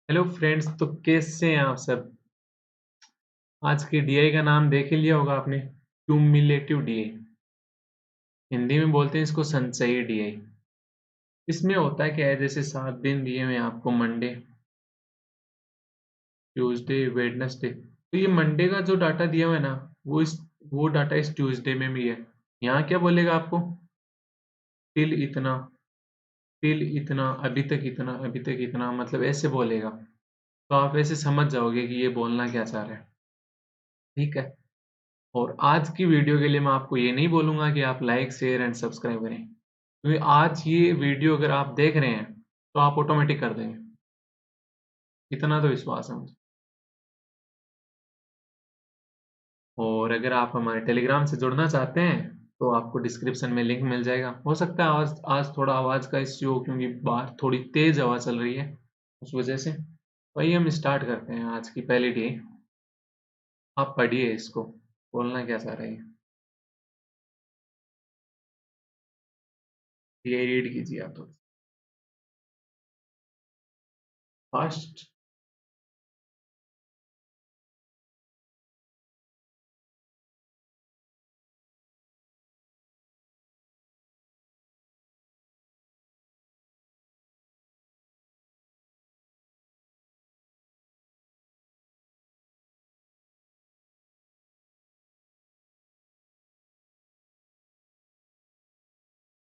Hello friends, तो कैसे हैं आप सब। आज के डीआई का नाम देख ही लिया होगा आपने, क्यूमुलेटिव डीआई। हिंदी में बोलते हैं इसको संचयी डीआई। इसमें होता है क्या है, जैसे 7 दिन दिए हुए हैं आपको, मंडे, ट्यूसडे, वेडनेसडे। तो ये मंडे का जो डाटा दिया हुआ है ना, वो डाटा इस ट्यूसडे में भी है। यहाँ क्या बोलेगा आपको, टिल इतना, टिल इतना, अभी तक इतना, अभी तक इतना, मतलब ऐसे बोलेगा। तो आप ऐसे समझ जाओगे कि ये बोलना क्या चाह रहे हैं। ठीक है। और आज की वीडियो के लिए मैं आपको ये नहीं बोलूंगा कि आप लाइक, शेयर एंड सब्सक्राइब करें, क्योंकि आज ये वीडियो अगर आप देख रहे हैं तो आप ऑटोमेटिक कर देंगे। इतना तो विश्वास है मुझे। और अगर आप हमारे टेलीग्राम से जुड़ना चाहते हैं तो आपको डिस्क्रिप्शन में लिंक मिल जाएगा। हो सकता है आज थोड़ा आवाज़ का इश्यू हो, क्योंकि बाहर थोड़ी तेज हवा चल रही है, उस वजह से। वही हम स्टार्ट करते हैं आज की पहली डे। आप पढ़िए इसको, बोलना क्या चाह रहे हैं ये रीड कीजिए आप थोड़ा फास्ट।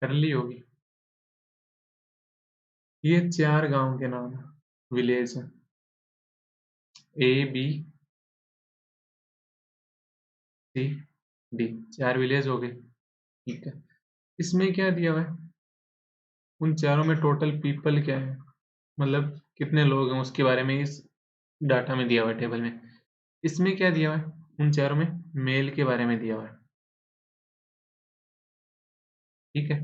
कर ली होगी। ये 4 गांव के नाम है, विलेज है। ए, बी, सी, डी। 4 विलेज हो गए। ठीक है। इसमें क्या दिया हुआ है, उन चारों में टोटल पीपल क्या है, मतलब कितने लोग हैं उसके बारे में इस डाटा में दिया हुआ है, टेबल में। इसमें क्या दिया हुआ है, उन चारों में मेल के बारे में दिया हुआ है। ठीक है,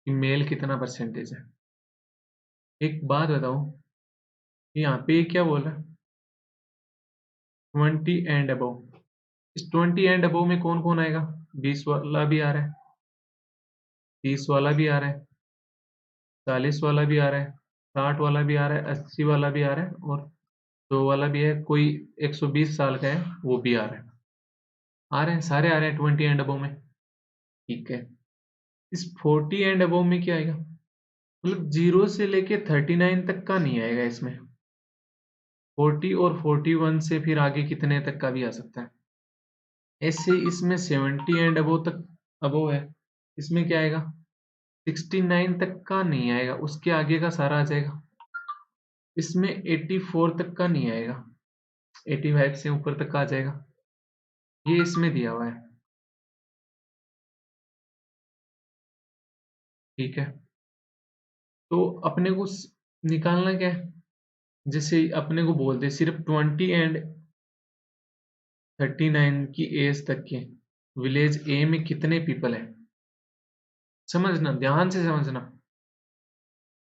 कि मेल कितना परसेंटेज है। एक बात बताओ, यहाँ पे क्या बोल रहा है, 20 एंड अबव। इस 20 एंड अबव में कौन कौन आएगा, 20 वाला भी आ रहा है, 30 वाला भी आ रहा है, 40 वाला भी आ रहा है, 60 वाला भी आ रहा है, 80 वाला भी आ रहा है, और 100 वाला भी है। कोई 120 साल का है, वो भी आ रहा है। आ रहे हैं, सारे आ रहे हैं 20 एंड अबव में। ठीक है। इस 40 एंड अबव में क्या आएगा, मतलब 0 से लेके 39 तक का नहीं आएगा इसमें। 40 और 41 से फिर आगे कितने तक का भी आ सकता है। ऐसे इसमें 70 एंड अबव तक, अबव है। इसमें क्या आएगा, 69 तक का नहीं आएगा, उसके आगे का सारा आ जाएगा। इसमें 84 तक का नहीं आएगा, 85 से ऊपर तक का आ जाएगा। ये इसमें दिया हुआ है। ठीक है। तो अपने को निकालना क्या है, जैसे अपने को बोलते सिर्फ 20 एंड 39 की एज तक के विलेज ए में कितने पीपल हैं। समझना, ध्यान से समझना।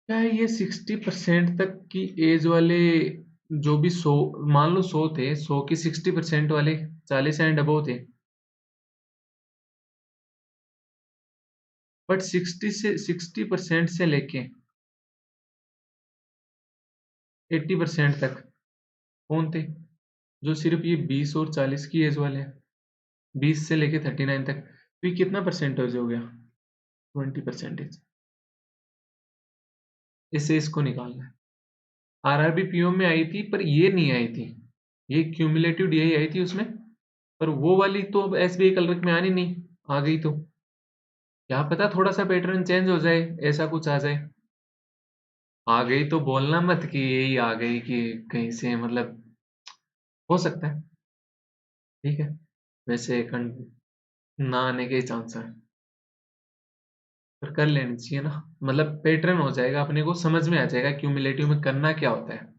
क्या है, ये 60% तक की एज वाले, जो भी 100, मान लो 100 थे, 100 की 60% वाले 40 एंड अबव थे। बट 60% से लेके 80% तक कौन थे, जो सिर्फ ये 20 और 40 की एज वाले हैं। 20 से लेके 39 तक, तो ये कितना परसेंटेज हो गया, 20%। इससे इसको निकालना है। आरआरबी पीओ में आई थी, पर ये नहीं आई थी। ये क्यूमुलेटिव डीआई आई थी उसमें, पर वो वाली तो अब एसबीआई क्लर्क में आनी नहीं। आ गई तो क्या पता थोड़ा सा पैटर्न चेंज हो जाए, ऐसा कुछ आ जाए। आ गई तो बोलना मत कि यही आ गई, कि कहीं से मतलब, हो सकता है। ठीक है। वैसे ना आने के ही चांस है, पर कर लेनी चाहिए ना। मतलब पैटर्न हो जाएगा, अपने को समझ में आ जाएगा क्यूमुलेटिव में करना क्या होता है।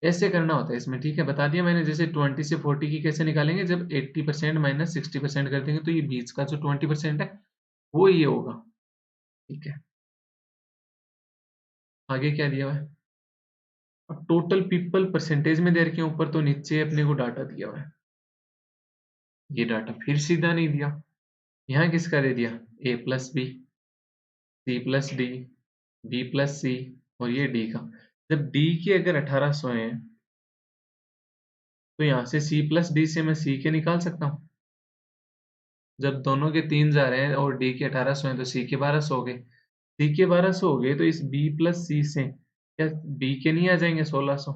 ऐसे करना होता है इसमें। ठीक है, बता दिया मैंने। जैसे 20 से 40 की कैसे निकालेंगे, जब 80% माइनस 60% कर देंगे तो ये बीच का जो 20% है वो ये होगा। ठीक है। आगे क्या दिया हुआ है, अब टोटल पीपल परसेंटेज में दे रखे हैं ऊपर, तो नीचे अपने को डाटा दिया हुआ है। ये डाटा फिर सीधा नहीं दिया। यहाँ किसका दे दिया, A+B, C+D, बी प्लस सी और ये डी का। जब डी के अगर 1800 हैं तो यहाँ से सी प्लस डी से मैं सी के निकाल सकता हूँ। जब दोनों के 3000 हैं और डी के 1800 हैं तो सी के 1200 हो गए। सी के 1200 हो गए तो इस बी प्लस सी से क्या बी के नहीं आ जाएंगे 1600?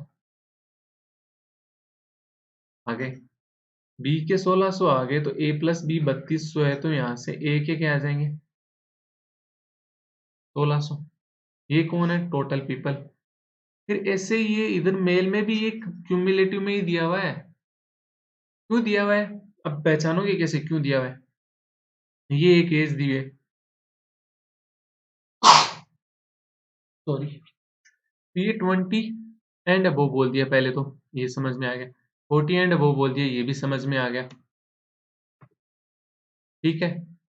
आगे बी के 1600 आ गए तो ए प्लस बी 3200 है तो यहाँ से ए के क्या आ जाएंगे 1600। ये कौन है टोटल पीपल। फिर ऐसे ही ये इधर मेल में भी ये क्यूमुलेटिव में ही दिया हुआ है। क्यों दिया हुआ है अब पहचानोगे कैसे क्यों दिया हुआ है। ये एक एज दी है, सॉरी, ये 20 एंड अबव बोल दिया पहले तो ये समझ में आ गया। 40 एंड अबव बोल दिया ये भी समझ में आ गया। ठीक है।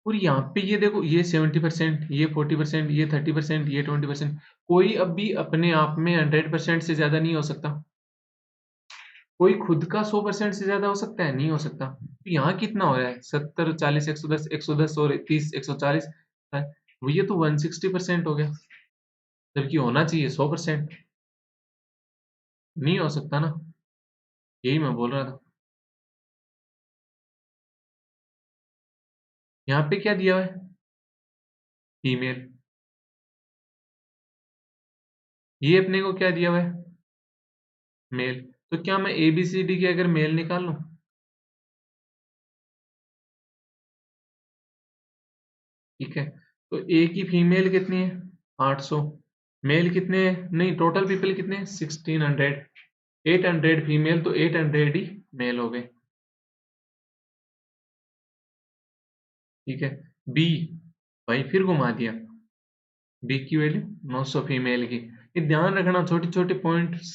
और यहाँ पे ये देखो ये 70%, ये 40%, ये 30%, ये 20%। कोई अब भी अपने आप में 100% से ज्यादा नहीं हो सकता। कोई खुद का 100% से ज्यादा हो सकता है नहीं हो सकता। तो यहाँ कितना हो रहा है 70, 40, 110, 110 और 30, 140 है। वो ये तो 160% हो गया जबकि होना चाहिए 100%। नहीं हो सकता ना, यही मैं बोल रहा था। यहाँ पे क्या दिया हुआ है फीमेल, ये अपने को क्या दिया हुआ है मेल। तो क्या मैं ए बी सी डी के अगर मेल निकाल लूं। ठीक है। तो ए की फीमेल कितनी है 800, मेल कितने हैं नहीं टोटल पीपल कितने हैं 1600। 800 फीमेल तो 800 ही मेल हो गए। ठीक है। बी भाई फिर घुमा दिया, बी की वैल्यू 900 फीमेल की। ये ध्यान रखना छोटे छोटे पॉइंट्स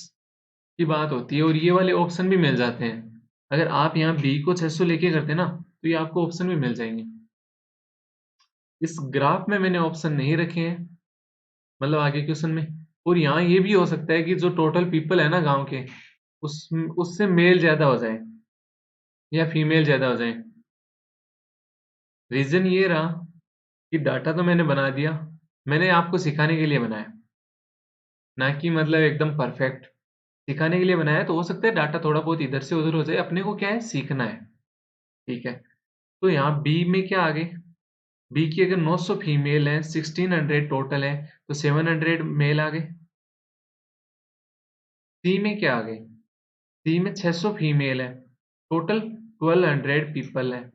की बात होती है और ये वाले ऑप्शन भी मिल जाते हैं। अगर आप यहाँ बी को 600 लेके करते ना तो ये आपको ऑप्शन भी मिल जाएंगे। इस ग्राफ में मैंने ऑप्शन नहीं रखे हैं मतलब आगे क्वेश्चन में। और यहाँ ये भी हो सकता है कि जो टोटल पीपल है ना गांव के उस उससे मेल ज्यादा हो जाए या फीमेल ज्यादा हो जाए। रीजन ये रहा कि डाटा तो मैंने बना दिया, मैंने आपको सिखाने के लिए बनाया ना कि मतलब एकदम परफेक्ट। सिखाने के लिए बनाया तो हो सकता है डाटा थोड़ा बहुत इधर से उधर हो जाए, अपने को क्या है सीखना है। ठीक है। तो यहाँ बी में क्या आ गए, बी की अगर 900 फीमेल है 1600 टोटल है तो 700 मेल आ गए। सी में क्या आ गए, सी में 600 फीमेल है टोटल 1200 पीपल है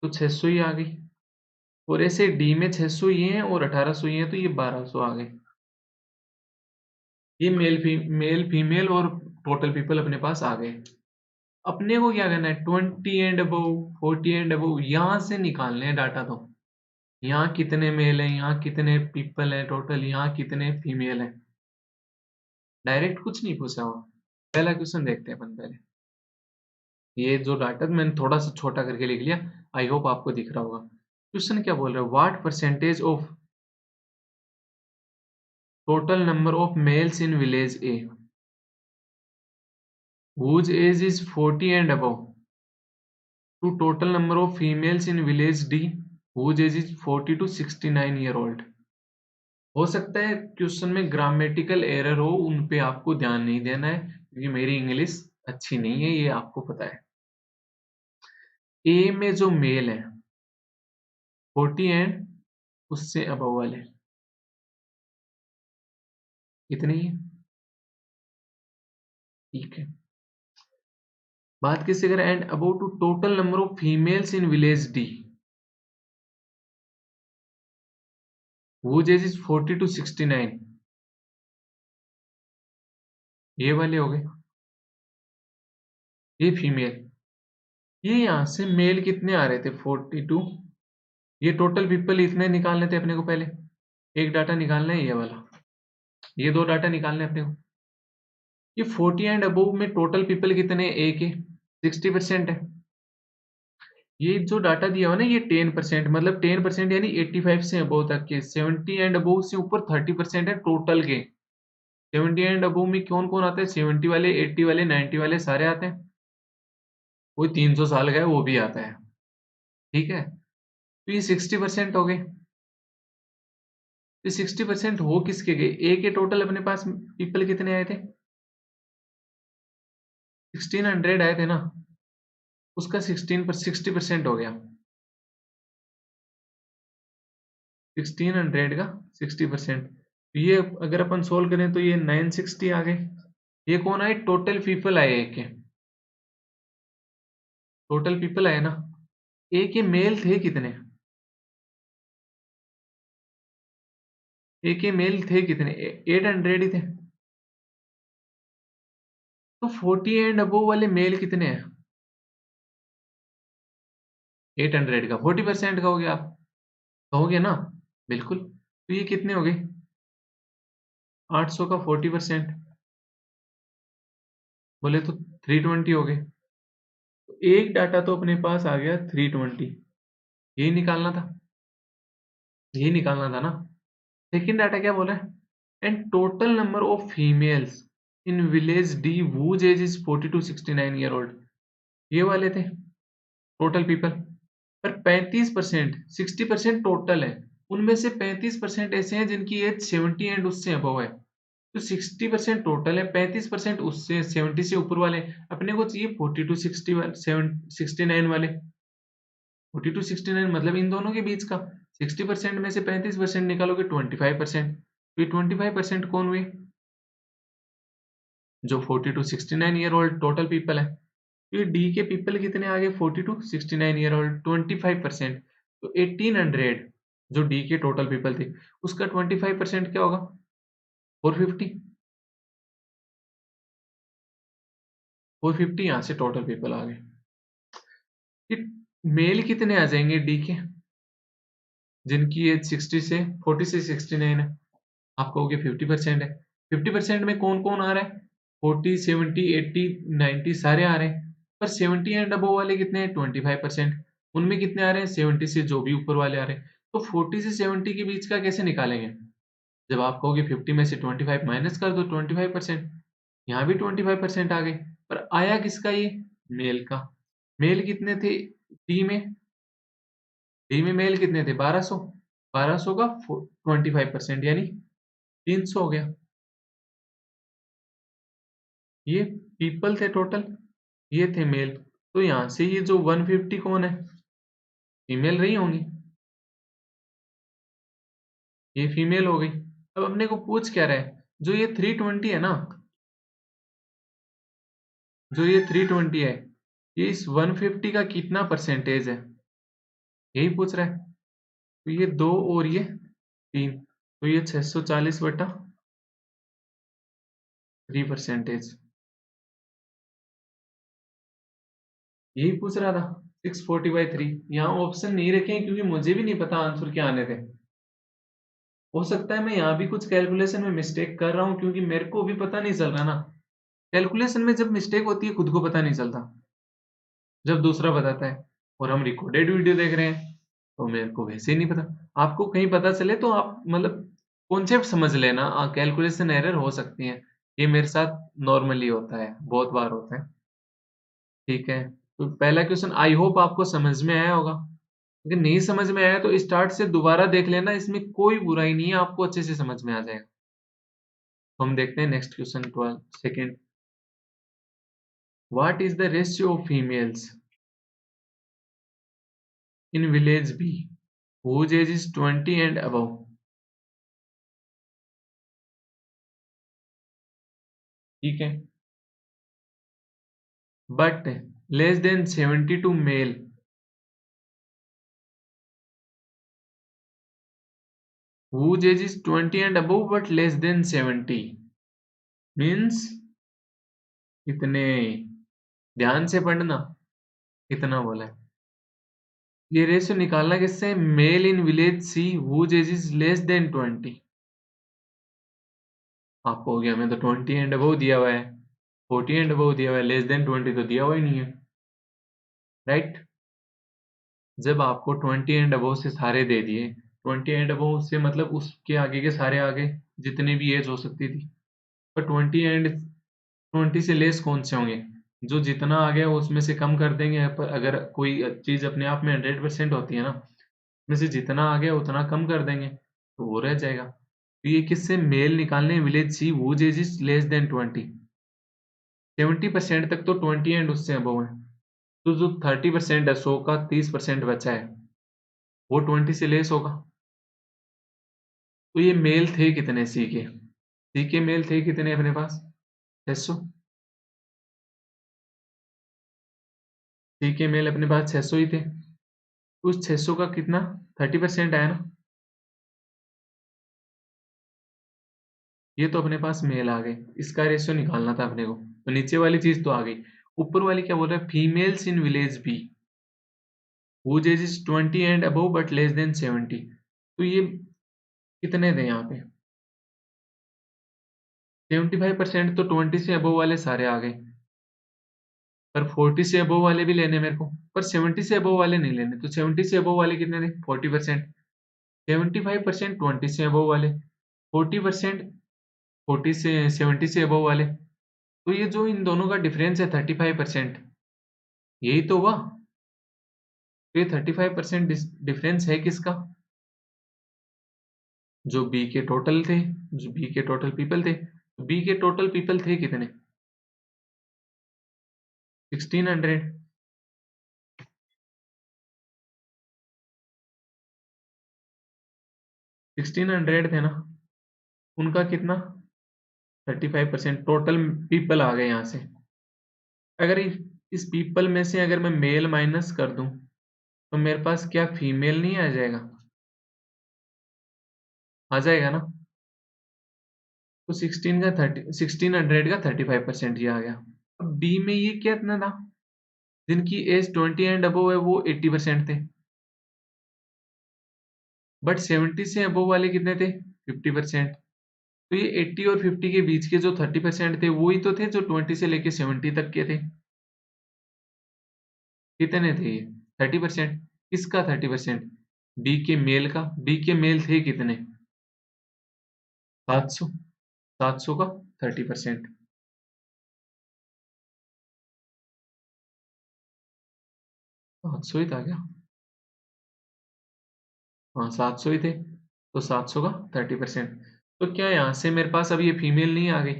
तो 600 ही आ गई। और ऐसे डी में 600 ही हैं और 1800 ही हैं तो ये 1200 आ गए। ये मेल फीमेल और टोटल पीपल अपने पास आ गए। अपने को क्या करना है 20 एंड अबव 40 एंड अबव यहाँ से निकालने हैं डाटा। तो यहाँ कितने मेल हैं यहाँ कितने पीपल हैं टोटल यहाँ कितने फीमेल हैं। डायरेक्ट कुछ नहीं पूछा हुआ। पहला क्वेश्चन देखते हैं अपन पहले। ये जो डाटा मैंने थोड़ा सा छोटा करके लिख लिया, आई होप आपको दिख रहा होगा। क्वेश्चन क्या बोल रहा है what percentage of total number of males in village A whose age is 40 and above to total number of females in village D whose age is 40 to 69 year old। हो सकता है क्वेश्चन में grammatical error हो, उन पे आपको ध्यान नहीं देना है क्योंकि मेरी इंग्लिश अच्छी नहीं है ये आपको पता है। ए में जो मेल है 40 एंड उससे अबव वाले कितने ही है। ठीक है। बात किससे करें and about to total number of females in village D whose age is 40 to 69। ये वाले हो गए, ये फीमेल। ये यहां से मेल कितने आ रहे थे 42। ये टोटल पीपल इतने निकालने थे अपने को पहले। एक डाटा निकालना है ये वाला, ये दो डाटा निकालने अपने को। ये 40 एंड अबव में टोटल पीपल कितने ए के 60% है। ये जो डाटा दिया हुआ ना ये 10% मतलब 10% यानी 85 से अबव तक के। 70 एंड अबव से ऊपर 30% है टोटल के। 70 एंड अबव में कौन कौन आता है 70 वाले 80 वाले 90 वाले सारे आते हैं। कोई 300 साल का है वो भी आता है। ठीक है। तो ये 60% हो गए। तो 60% हो किसके गए? ए के टोटल अपने पास पीपल कितने आए थे? 1600 आए थे ना, उसका 60% हो गया। 1600 का 60%, ये अगर अपन सोल्व करें तो ये 960 आ गए। ये कौन आए? टोटल पीपल आए ए के, टोटल पीपल आए ना। ए के मेल थे कितने? ए के मेल थे कितने? 800 ही थे। तो 40 एंड अबोव वाले मेल कितने हैं? 800 का 40% का हो गया, आप कहोगे ना? बिल्कुल। तो ये कितने हो गए? 800 का 40% बोले तो 320 हो गए। तो एक डाटा तो अपने पास आ गया 320, यही निकालना था, यही निकालना था ना। सेकंड डाटा क्या बोला है? And total number of females in village D whose age is 40 to 69 year old, ये वाले थे टोटल पीपल। पर 35%, 60% टोटल है, उनमें से 35% ऐसे हैं जिनकी एज 70 एंड उससे अबव है। तो 60% टोटल है, 35% उससे 70 से ऊपर वाले। अपने को चाहिए 40 to 69 वाले। 40 to 69 मतलब इन दोनों के बीच का। 60% में से 35% निकालोगे 25%। तो ये 25% कौन हुए? जो 40 to 69 year old total people है। तो ये डी के पीपल कितने आ गए? 40 to 69 ईयर ओल्ड, 25%। तो 1800 जो डी के टोटल पीपल थे, उसका 25% क्या होगा? 450। 450 यहाँ से टोटल पीपल आ गए। कि मेल कितने आ जाएंगे डी के, जिनकी एज 60 से 40 से 69 है? आप कहोगे 50% है। 50% में कौन कौन आ रहा है? 40, 70, 80, 90 सारे आ रहे हैं। पर 70 एंड अबव वाले कितने हैं? 25%। उनमें कितने आ रहे हैं? 70 से जो भी ऊपर वाले आ रहे हैं। तो 40 से 70 के बीच का कैसे निकालेंगे? जब आप कहोगे 50 में से 25 माइनस कर दो, 25%। यहाँ भी 25% आ गए। पर आया किसका ये? मेल का। मेल कितने थे डी में? डी में मेल कितने थे? 1200। 1200 का 25% यानी 300 हो गया। ये पीपल थे टोटल, ये थे मेल। तो यहां से ये जो 150 कौन है? फीमेल रही होंगी, ये फीमेल हो गई। अब अपने को पूछ क्या रहा है? जो ये 320 है ना, जो ये 320 है, ये इस 150 का कितना परसेंटेज है, यही पूछ रहा है। तो ये 2 और ये 3, तो ये 640/3%। यही पूछ रहा था, 640/3। यहाँ ऑप्शन नहीं रखे हैं क्योंकि मुझे भी नहीं पता आंसर क्या आने थे। हो सकता है मैं यहाँ भी कुछ कैलकुलेशन में मिस्टेक कर रहा हूँ, क्योंकि मेरे को भी पता नहीं चल रहा ना। कैलकुलेशन में जब मिस्टेक होती है खुद को पता नहीं चलता, जब दूसरा बताता है। और हम रिकॉर्डेड वीडियो देख रहे हैं तो मेरे को वैसे ही नहीं पता। आपको कहीं पता चले तो आप मतलब कॉन्सेप्ट समझ लेना, कैलकुलेशन एरर हो सकती है। ये मेरे साथ नॉर्मली होता है, बहुत बार होता है। ठीक है, तो पहला क्वेश्चन आई होप आपको समझ में आया होगा। अगर नहीं समझ में आया तो स्टार्ट से दोबारा देख लेना, इसमें कोई बुराई नहीं है, आपको अच्छे से समझ में आ जाएगा। तो हम देखते हैं next question 12 second. What is the ratio of females in village B whose age is 20 and above? ठीक है, but less than 72 male whose age is 20 and above but less than 70 means कितने? ध्यान से पढ़ना, कितना बोला है। ये रेशियो निकालना किससे? Male in village C whose age is less than 20। आपको हो गया, हमें तो 20 एंड अबव दिया हुआ है, 40 एंड अबव दिया हुआ है, लेस देन 20 तो दिया हुआ ही नहीं है, राइट। जब आपको 20 एंड अबव से सारे दे दिए, 20 एंड अबव से मतलब उसके आगे के सारे आगे जितने भी एज हो सकती थी। पर 20 एंड 20 से लेस कौन से होंगे? जो जितना आ गया उसमें से कम कर देंगे। पर अगर कोई चीज अपने आप में 100% होती है ना, उसमें से जितना आ गया उतना कम कर देंगे। तो वो रह जाएगा। तो ये किससे मेल निकालने village C whose age is less than 20, 70% तक तो 20 एंड उससे अबव है। तो जो 30% है 100 का 30% बचा है वो 20 से लेस होगा। तो ये मेल थे कितने सी के मेल थे कितने अपने पास 600, सी के मेल अपने पास 600 ही थे। उस 600 का कितना 30% आया ना, ये तो अपने पास मेल आ गए, इसका रेशियो निकालना था अपने को। तो नीचे वाली चीज तो आ गई, ऊपर वाली क्या बोल रहा है, females in village B whose age is 20 and above but less than 70। तो ये कितने थे यहाँ पे 75%, तो 20 से अबव वाले सारे आ गए। पर 40 से अबव वाले भी लेने मेरे को, पर 70 से अबव वाले नहीं लेने। तो 70 से अबव वाले कितने थे 40%, 75% 20 से अबव वाले, 40% 40 से 70 से अबव वाले। तो ये जो इन दोनों का डिफरेंस है 35%, यही तो हुआ। तो ये 35% डिफरेंस है किसका, जो बी के टोटल थे, जो बी के टोटल पीपल थे। बी के टोटल पीपल थे कितने 1600, 1600 थे ना, उनका कितना 35% टोटल पीपल आ गए यहाँ से। अगर इस पीपल में से अगर मैं मेल माइनस कर दूं तो मेरे पास क्या फीमेल नहीं आ जाएगा, आ जाएगा ना। तो 1600 का 35% ये आ गया। अब बी में ये क्या इतना था, जिनकी एज 20 एंड अबव है वो 80% थे, बट 70 से अबव वाले कितने थे 50%। तो ये 80 और 50 के बीच के जो 30% थे वही तो थे जो 20 से लेके 70 तक के थे। कितने थे ये 30%, किसका 30%, बी के मेल का। बी के मेल थे कितने 700, 700 का 30%, 700 ही था क्या, हाँ 700 ही थे। तो 700 का 30%। तो क्या यहाँ से मेरे पास अब ये फीमेल नहीं आ गई,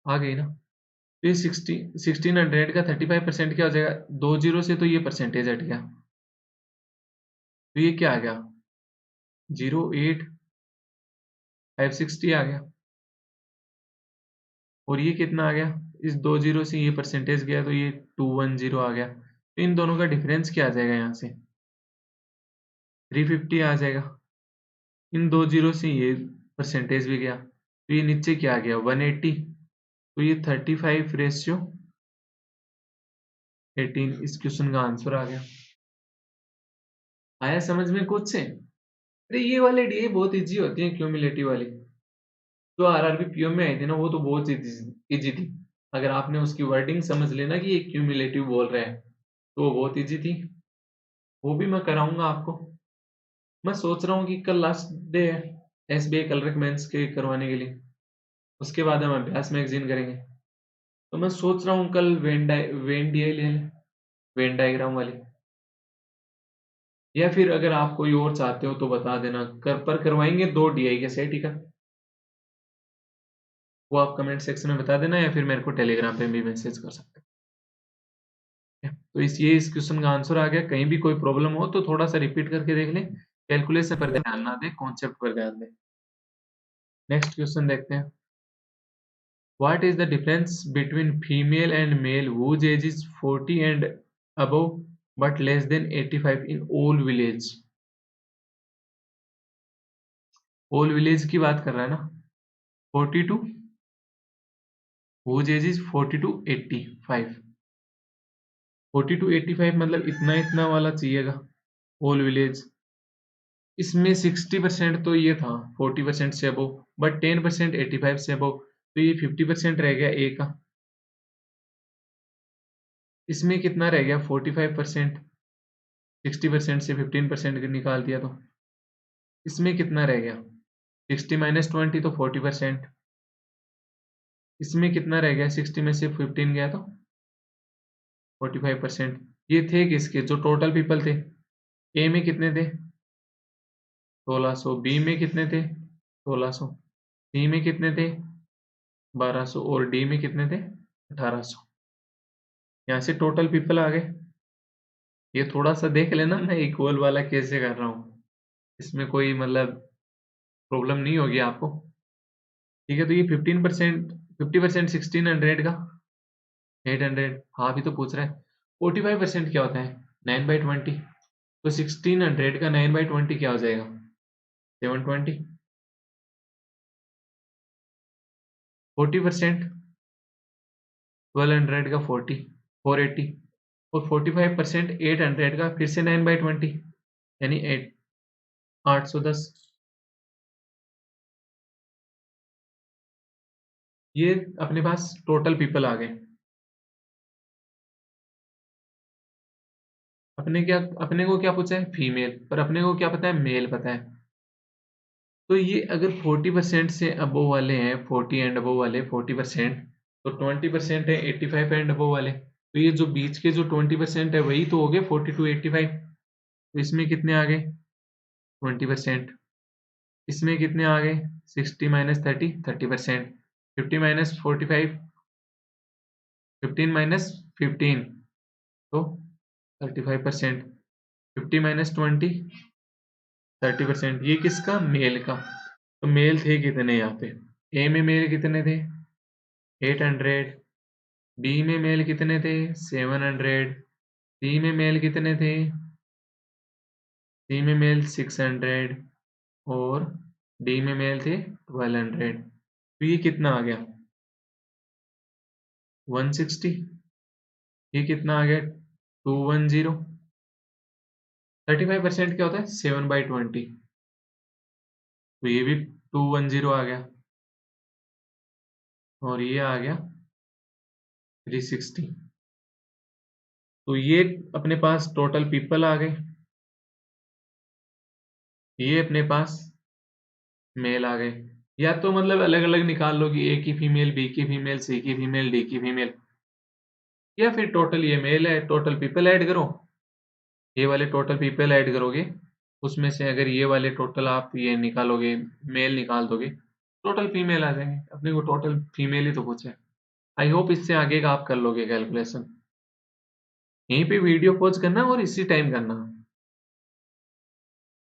आ गई ना। तो ये 1600 का 35% क्या हो जाएगा, 20 से तो ये परसेंटेज हट गया, तो ये क्या आ गया 08560 आ गया। और ये कितना आ गया, इस 20 से ये परसेंटेज गया तो ये 210 आ गया। तो इन दोनों का डिफरेंस क्या आ जाएगा यहाँ से 350 आ जाएगा। इन 20 से ये परसेंटेज भी गया तो ये नीचे क्या आ गया 180। तो ये 35/18 इस क्वेश्चन का आंसर आ गया। आया समझ में कुछ से। अरे ये वाले डी बहुत इजी होती है क्यूमुलेटिव वाली, जो आरआरबी पीओ में आई थी ना वो तो बहुत इजी थी। अगर आपने उसकी वर्डिंग समझ लेना कि ये क्यूमुलेटिव बोल रहा है तो वो बहुत इजी थी। वो भी मैं कराऊंगा आपको। मैं सोच रहा हूँ कि कल लास्ट डे है एसबीआई क्लर्क मेंस के करवाने के लिए, उसके बाद हम अभ्यास मैगजीन करेंगे। तो मैं सोच रहा हूँ कल वेन डीआई ले लें, वेन डायग्राम वाली। या फिर अगर आप कोई और चाहते हो तो बता देना, पर करवाएंगे 2 डीआई के सेट ही का, वो आप कमेंट सेक्शन में बता देना या फिर मेरे को टेलीग्राम पे भी मैसेज कर सकते हैं। तो इस क्वेश्चन का आंसर आ गया। कहीं भी कोई प्रॉब्लम हो तो थोड़ा सा रिपीट करके देख लें, कैलकुलेशन पर ध्यान ना दें, कॉन्सेप्ट पर ध्यान दें। नेक्स्ट क्वेश्चन देखते हैं। What is the difference between female and male whose age is 40 and above but less than 85 in all village? All village की बात कर रहा है ना, 42 whose age is 40 to 85, 40 to 85 मतलब इतना इतना वाला चाहिएगा all village। इसमें 60% तो ये था 40% से अबव, बट 10% 85 से अबव, तो ये 50% रह गया ए का। इसमें कितना रह गया 45%, 60% से 15% निकाल दिया तो इसमें कितना रह गया 60 माइनस 20 तो 40%। इसमें कितना रह गया 60 में से 15 गया तो 45%। ये थे किसके जो टोटल पीपल थे, ए में कितने थे 1600, बी में कितने थे 1600, सी में कितने थे 1200 और डी में कितने थे 1800। यहाँ से टोटल पीपल आ गए। ये थोड़ा सा देख लेना, मैं इक्वल वाला कैसे कर रहा हूँ, इसमें कोई मतलब प्रॉब्लम नहीं होगी आपको। ठीक है, तो ये 15%, 50% 1600 का 800, हाँ अभी तो पूछ रहा है। 45% क्या होता है 9/20, तो 1600 का 9/20 क्या हो जाएगा 720। 40% 1200 का 480, और 45% 800 का फिर से 9/20 यानी 810। ये अपने पास टोटल पीपल आ गए। अपने को क्या पूछा है फीमेल, पर अपने को क्या पता है मेल पता है। तो ये अगर 40% से अबोव वाले हैं, 40 एंड अबोव वाले 40%, तो 20% है 85 एंड अबोव वाले, तो ये जो बीच के जो 20% है वही तो हो गए 40 to 85। तो इसमें कितने आ गए 20%, इसमें कितने आ गए 60 माइनस 30 30%, 50 माइनस 45 15 माइनस 15 तो 35%, 50 माइनस 20 30%। ये किसका मेल का। तो मेल थे कितने यहाँ पे, ए में मेल कितने थे 800, बी में मेल कितने थे 700, सी में मेल कितने थे, सी में मेल 600, और डी में मेल थे 1200। तो ये कितना आ गया 160, ये कितना आ गया 210। 35% क्या होता है 7/20, तो ये भी 210 आ गया, और ये आ गया 360। तो ये अपने पास टोटल पीपल आ गए, ये अपने पास मेल आ गए। या तो मतलब अलग अलग निकाल लो कि ए की फीमेल, बी की फीमेल, सी की फीमेल, डी की फीमेल, या फिर टोटल ये मेल है टोटल पीपल ऐड करो, ये वाले टोटल पीपल ऐड करोगे, उसमें से अगर ये वाले टोटल आप ये निकालोगे मेल निकाल दोगे, टोटल फीमेल आ जाएंगे। अपने को टोटल फीमेल ही तो पूछा है। आई होप इससे आगे का आप कर लोगे कैलकुलेशन। यहीं पे वीडियो पॉज करना और इसी टाइम करना,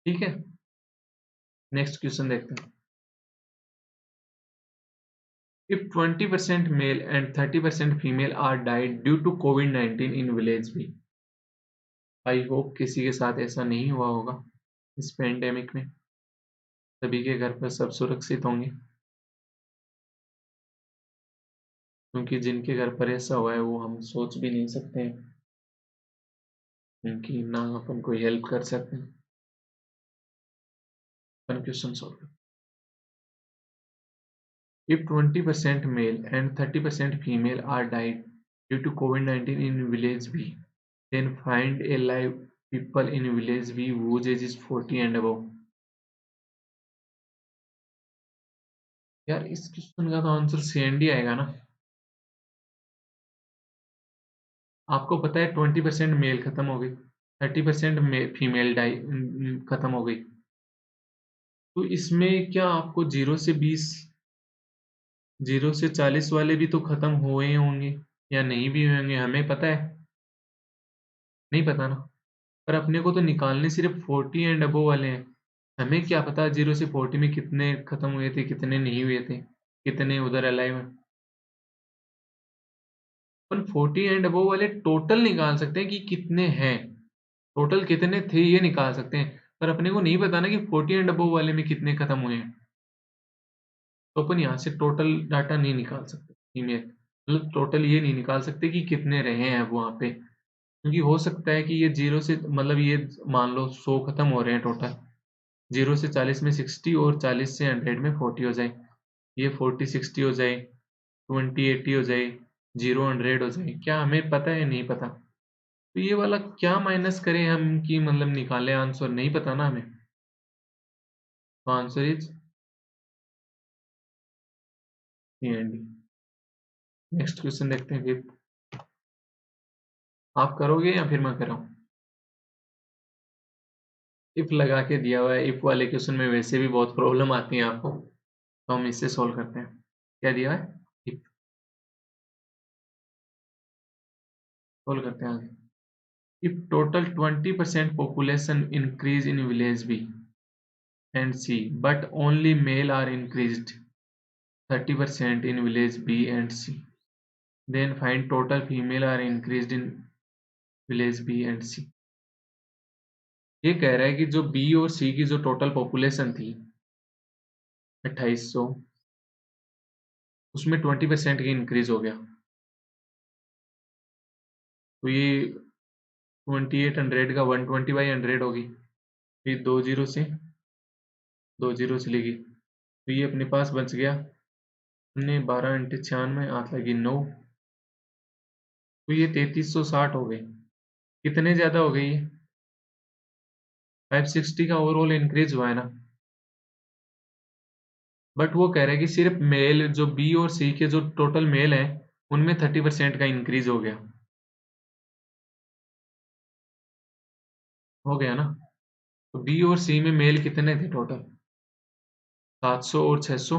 ठीक है। नेक्स्ट क्वेश्चन देखते हैं। If 20% male and 30% female are died due to COVID-19 in village भी, आई होप किसी के साथ ऐसा नहीं हुआ होगा इस पेंडेमिक में, सभी के घर पर सब सुरक्षित होंगे, क्योंकि जिनके घर पर ऐसा हुआ है वो हम सोच भी नहीं सकते हैं, क्योंकि ना अपन कोई हेल्प कर सकते हैं। अपन question solve. If 20% male and 30% female are died due to COVID-19 in village B, then find a live people in village B whose age is 40 and above। यार इस क्वेश्चन का तो आंसर CND आएगा ना। आपको पता है 20% मेल खत्म हो गई, 30% फीमेल डाई खत्म हो गई, तो इसमें क्या आपको 0 से 40 वाले भी तो खत्म हुए होंगे या नहीं भी हुए होंगे, हमें पता है नहीं पता ना। पर अपने को तो निकालने सिर्फ 40 एंड अबो वाले हैं, हमें क्या पता 0 से 40 में कितने खत्म हुए थे कितने नहीं हुए थे, कितने उधर अलाइव हैं। अपन 40 एंड अबो वाले टोटल निकाल सकते हैं कि कितने हैं, टोटल कितने थे ये निकाल सकते हैं, पर अपने को नहीं पता ना कि 40 एंड अबव वाले में कितने खत्म हुए हैं। तो अपन यहाँ से टोटल डाटा नहीं निकाल सकते ईमेल, मतलब टोटल ये नहीं निकाल सकते कि कितने रहे हैं वहाँ पे, क्योंकि हो सकता है कि ये 0 से मतलब ये मान लो 100 खत्म हो रहे हैं टोटल, 0 से 40 में 60 और 40 से 100 में 40 हो जाए, ये 40 60 हो जाए, 20 80 हो जाए, 0 100 हो जाए, क्या हमें पता है नहीं पता। तो ये वाला क्या माइनस करें हम कि मतलब निकाले आंसर नहीं पता ना हमें, तो answer is C and D. Next question देखते हैं फिर, आप करोगे या फिर मैं कराऊं। इफ लगा के दिया हुआ है। इफ वाले क्वेश्चन में वैसे भी बहुत प्रॉब्लम आती है आपको, तो हम इससे सॉल्व करते हैं। क्या दिया है? इफ। सॉल्व करते हैं आगे। If total 20% population increase in village B and C but only male are increased 30% in village B and C, then find total female are increased in village B and C। ये कह रहा है कि जो B और सी की जो total population थी 2800, उसमें 20% की इंक्रीज हो गया, तो ये 2800 का 120/100 होगी। फिर 2 जीरो से लेगी, तो ये अपने पास बच गया। हमने 12 × 96 8 लगी 9, तो ये 3360 हो गई। कितने ज्यादा हो गई? 560 का ओवरऑल इंक्रीज हुआ है ना। बट वो कह रहा है कि सिर्फ मेल, जो बी और सी के जो टोटल मेल हैं उनमें 30% का इंक्रीज हो गया ना। तो बी और सी में मेल कितने थे टोटल? 700 और 600,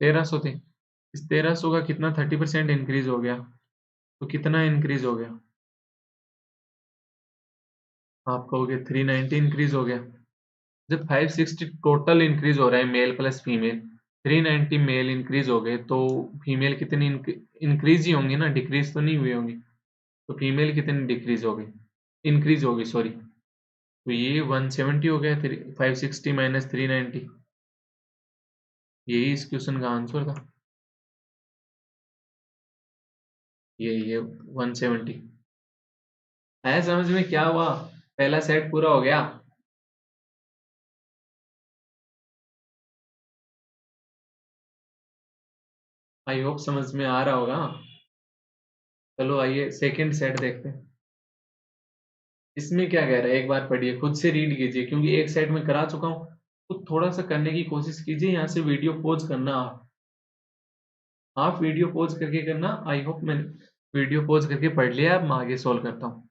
1300 थे। इस 1300 का कितना 30% इंक्रीज हो गया, तो कितना इंक्रीज हो गया? आप कहोगे 390 इंक्रीज हो गया। जब 560 टोटल इंक्रीज हो रहा है male plus female, 390 male increase हो गए, तो फीमेल कितनी इंक्रीज ही होंगी ना, डिक्रीज तो नहीं हुई होंगी। तो फीमेल कितनी डिक्रीज हो गई, इंक्रीज होगी सॉरी। तो ये 170 हो गया, 560 माइनस 390, यही इस क्वेश्चन का आंसर था। ये 170 है। समझ में क्या हुआ? पहला सेट पूरा हो गया। आई होप समझ में आ रहा होगा। चलो आइए सेकंड सेट देखते हैं। इसमें क्या कह रहा है, एक बार पढ़िए, खुद से रीड कीजिए, क्योंकि एक सेट में करा चुका हूँ, तो थोड़ा सा करने की कोशिश कीजिए। यहाँ से वीडियो पॉज करना, आप वीडियो पॉज करके करना। आई होप मैंने वीडियो पॉज करके पढ़ लिया। अब मैं आगे सोल्व करता हूँ।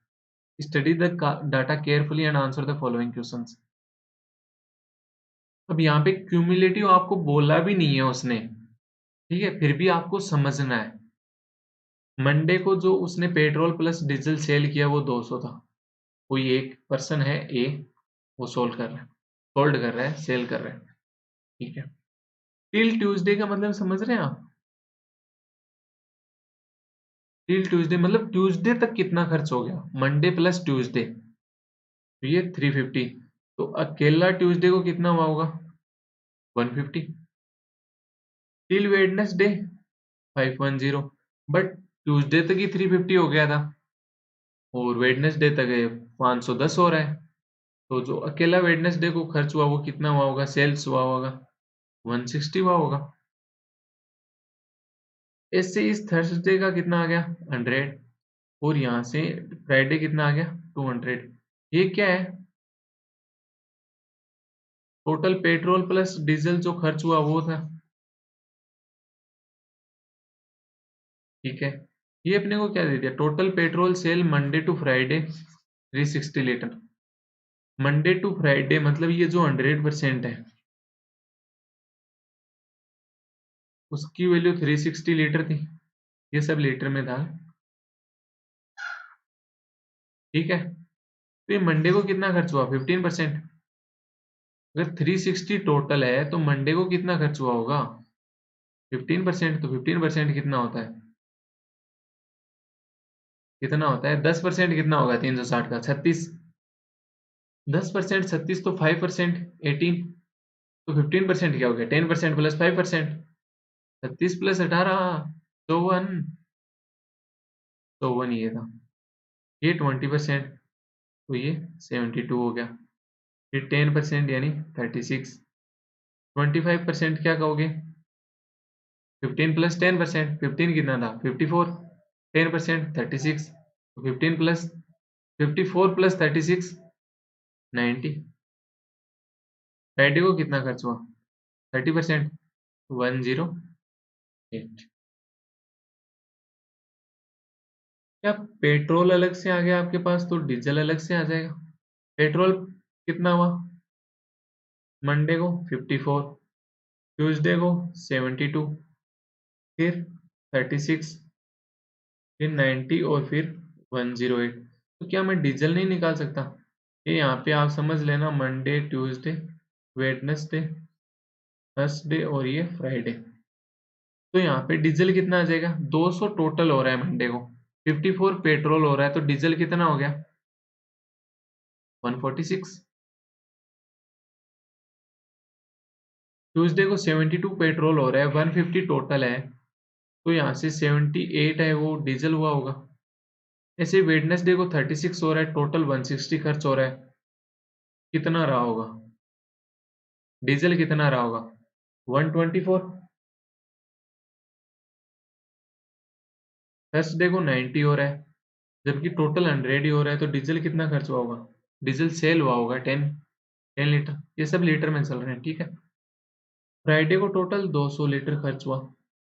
Study the data carefully and answer the following questions. अब यहाँ पे क्यूमुलेटिव आपको बोला भी नहीं है उसने, ठीक है, फिर भी आपको समझना है। मंडे को जो उसने पेट्रोल प्लस डीजल सेल किया वो 200 था। कोई एक पर्सन है ए, वो सोल्ड कर रहा है, सेल कर रहा है, ठीक है। टिल ट्यूसडे का मतलब समझ रहे हैं आप? टिल ट्यूसडे मतलब ट्यूसडे तक कितना खर्च हो गया, मंडे प्लस ट्यूसडे, तो ये 350। तो अकेला ट्यूसडे को कितना हुआ होगा? 150। टिल वेडनेसडे 510, बट ट्यूसडे तक ही 350 हो गया था, और वेडनेसडे तक 510 हो रहा है। तो जो अकेला वेडनेसडे को खर्च हुआ वो कितना हुआ होगा, सेल्स हुआ होगा 160 हुआ होगा। इससे इस थर्सडे का कितना आ गया 100, और यहाँ से फ्राइडे कितना आ गया 200। ये क्या है? टोटल पेट्रोल प्लस डीजल जो खर्च हुआ वो था, ठीक है। ये अपने को क्या दे दिया, total petrol sale Monday to Friday 360 litre. Monday to Friday मतलब ये जो 100% है उसकी वैल्यू 360 लीटर थी, ये सब लीटर में था, ठीक है। तो ये मंडे को कितना खर्च हुआ 15%। अगर 360 टोटल है तो मंडे को कितना खर्च हुआ होगा 15%। तो 15% कितना होता है, कितना होता है 10% कितना होगा 360 का 36। 10% 36, तो 5% 18, तो 15% क्या हो गया 10% प्लस 5%, 36 प्लस 18 54। 54 ये था। ये 20%, तो ये 72 हो गया। फिर 10% यानी 36। 25% क्या कहोगे 15 प्लस 10%, 15 कितना था 54, 10% 36, तो 15 प्लस 54 प्लस 36 90। फ्राइडे को कितना खर्च हुआ 30%, 108। क्या पेट्रोल अलग से आ गया आपके पास तो डीजल अलग से आ जाएगा? पेट्रोल कितना हुआ मंडे को 54, ट्यूसडे को 72, फिर 36, फिर 90 और फिर 108। तो क्या मैं डीजल नहीं निकाल सकता? ये यहाँ पे आप समझ लेना, मंडे, ट्यूसडे, वेडनेसडे, थर्सडे और ये फ्राइडे। तो यहाँ पे डीजल कितना आ जाएगा? 200 टोटल हो रहा है मंडे को, 54 पेट्रोल हो रहा है, तो डीजल कितना हो गया? 146। ट्यूसडे को 72 पेट्रोल हो रहा है, 150 टोटल है, तो यहाँ से 78 है वो डीजल हुआ होगा। ऐसे वेडनेसडे को 36 हो रहा है, टोटल 160 खर्च हो रहा है, कितना रहा होगा? डीजल कितना रहा होगा? 124। थर्सडे को 90 हो रहा है, जबकि टोटल 100 ही हो रहा है, तो डीजल कितना खर्च हुआ होगा? डीजल सेल हुआ होगा 10 लीटर, ये सब लीटर में चल रहे हैं, ठीक है। फ्राइडे को टोटल 200 लीटर खर्च हुआ,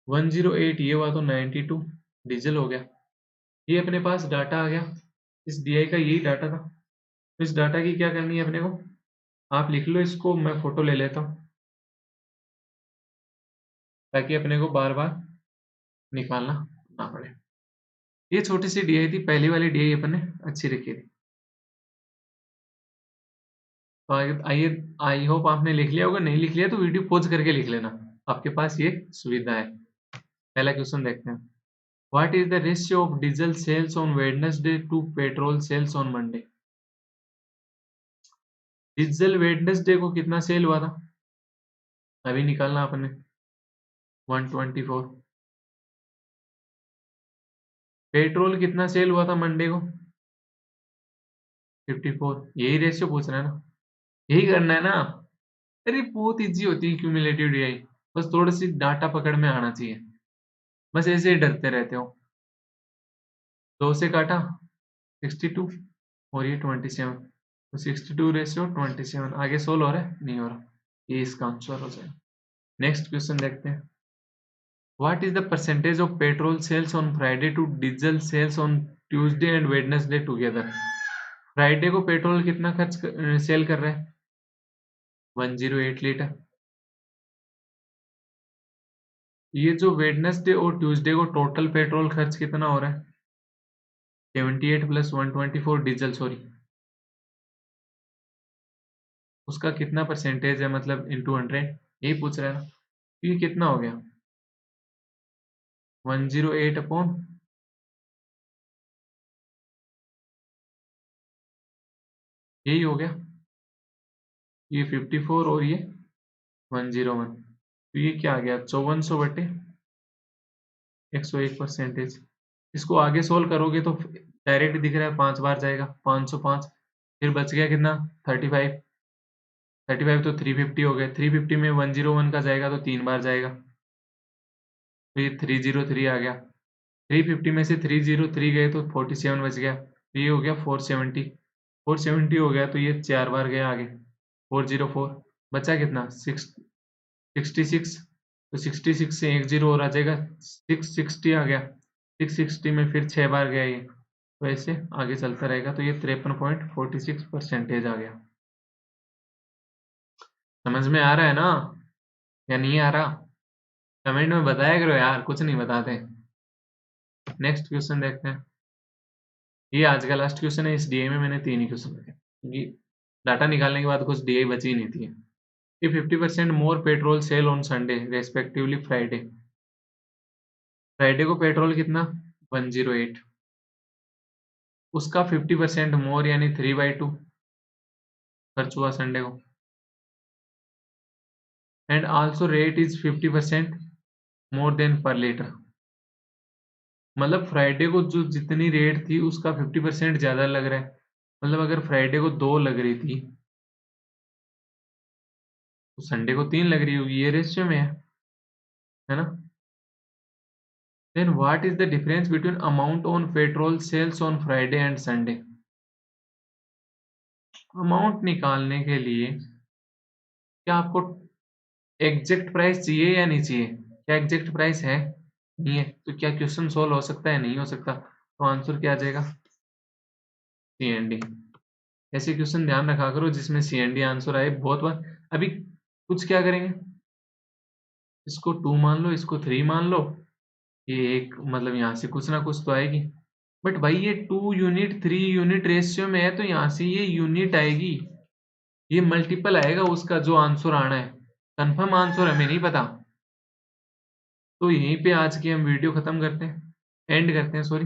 108 ये हुआ, तो 92 डीजल हो गया। ये अपने पास डाटा आ गया, इस डीआई का यही डाटा था। तो इस डाटा की क्या करनी है अपने को? आप लिख लो इसको, मैं फोटो ले लेता हूँ ताकि अपने को बार बार निकालना ना पड़े। ये छोटी सी डीआई थी, पहली वाली डीआई अपन ने अच्छी रखी थी। तो आइए, आई होप आपने लिख लिया होगा, नहीं लिख लिया तो वीडियो पॉज करके लिख लेना, आपके पास ये सुविधा है। पहला क्वेश्चन देखते हैं। What is the ratio of diesel sales on Wednesday to petrol sales on Monday? Diesel Wednesday को कितना सेल हुआ था? अभी निकालना आपने। 124। पेट्रोल कितना सेल हुआ था मंडे को? 54। यही रेशियो पूछ रहा है ना, यही करना है ना। अरे बहुत इजी होती है क्यूमुलेटिव डीआई, बस थोड़ी सी डाटा पकड़ में आना चाहिए, बस ऐसे ही डरते रहते हो। 2 से काटा 62 और ये 27, तो 62 रेशियो 27। आगे सोल्व हो रहा है? नहीं हो रहा, ये इसका आंसर हो जाएगा। नेक्स्ट क्वेश्चन देखते हैं। What is the percentage of petrol sales on Friday to diesel sales on Tuesday and Wednesday together? Friday को पेट्रोल कितना सेल कर रहा है? 108 लीटर। ये जो वेडनेसडे और ट्यूसडे को टोटल पेट्रोल खर्च कितना हो रहा है? 78 प्लस 124 डीजल, सॉरी, उसका कितना परसेंटेज है, मतलब इंटू 100, यही पूछ रहा है ना। तो ये कितना हो गया? 108 अपॉन, यही हो गया, ये 54 और ये 101, तो ये क्या आ गया? 5400 बटे 101 परसेंटेज। इसको आगे सोल्व करोगे तो डायरेक्ट दिख रहा है, 5 बार जाएगा, 505, फिर बच गया कितना? 35। 35 तो 350 हो गए, 350 में 101 का जाएगा तो 3 बार जाएगा, तो ये 303 आ गया। 350 में से 303 गए तो 47 बच गया, तो ये हो गया 470। 470 हो गया, तो ये 4 बार गया आगे, 404। बचा कितना? 66। तो 66 से 10 और आ जाएगा, 660 आ गया। 660 में फिर 6 बार गया ये, तो ऐसे आगे चलता रहेगा, तो ये 53.46 परसेंटेज आ गया। समझ में आ रहा है ना, या नहीं आ रहा? कमेंट में बताया करो यार, कुछ नहीं बताते। नेक्स्ट क्वेश्चन देखते हैं। ये आज का लास्ट क्वेश्चन है, इस डीआई में मैंने 3 ही क्वेश्चन रखे क्योंकि डाटा निकालने के बाद कुछ डीआई बची ही नहीं थी। कि 50% more petrol sale on Sunday respectively Friday. Friday को पेट्रोल कितना? 108, उसका 50% मोर यानी 3/2 खर्च हुआ संडे को। And also rate is 50% more than पर लीटर। मतलब फ्राइडे को जो जितनी रेट थी उसका 50% ज्यादा लग रहा है। मतलब अगर फ्राइडे को 2 लग रही थी तो संडे को 3 लग रही होगी, ये रेशियो में है ना। Then what is the difference between amount on petrol sales on Friday and Sunday? Amount निकालने के लिए क्या आपको एग्जैक्ट प्राइस चाहिए या नहीं चाहिए? क्या एग्जैक्ट प्राइस है? नहीं है, तो क्या क्वेश्चन सोल्व हो सकता है? नहीं हो सकता, तो आंसर क्या आ जाएगा? सी एंड डी। ऐसे क्वेश्चन ध्यान रखा करो जिसमें सी एंड डी आंसर आए बहुत बार। अभी कुछ क्या करेंगे, इसको 2 मान लो, इसको 3 मान लो, ये एक मतलब यहाँ से कुछ ना कुछ तो आएगी। बट भाई ये 2 यूनिट 3 यूनिट रेशियो में है तो यहाँ से ये यूनिट आएगी, ये मल्टीपल आएगा उसका जो आंसर आना है। कंफर्म आंसर हमें नहीं पता। तो यहीं पे आज की हम वीडियो खत्म करते हैं, एंड करते हैं सॉरी।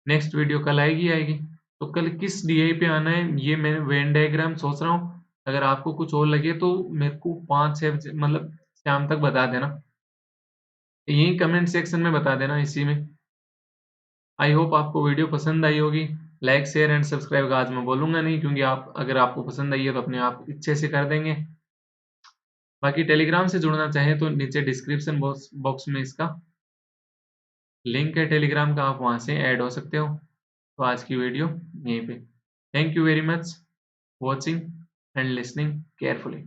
नेक्स्ट वीडियो कल आएगी। तो कल किस डीआई पे आना है ये मैं वेन डायग्राम सोच रहा हूँ। अगर आपको कुछ और लगे तो मेरे को 5-6 मतलब शाम तक बता देना, यही कमेंट सेक्शन में बता देना इसी में। आई होप आपको वीडियो पसंद आई होगी। लाइक शेयर एंड सब्सक्राइब का आज मैं बोलूंगा नहीं, क्योंकि आप अगर आपको पसंद आई है तो अपने आप इच्छे से कर देंगे। बाकी टेलीग्राम से जुड़ना चाहें तो नीचे डिस्क्रिप्शन बॉक्स में इसका लिंक है टेलीग्राम का, आप वहां से ऐड हो सकते हो। तो आज की वीडियो यहीं पे। Thank you very much watching and listening carefully.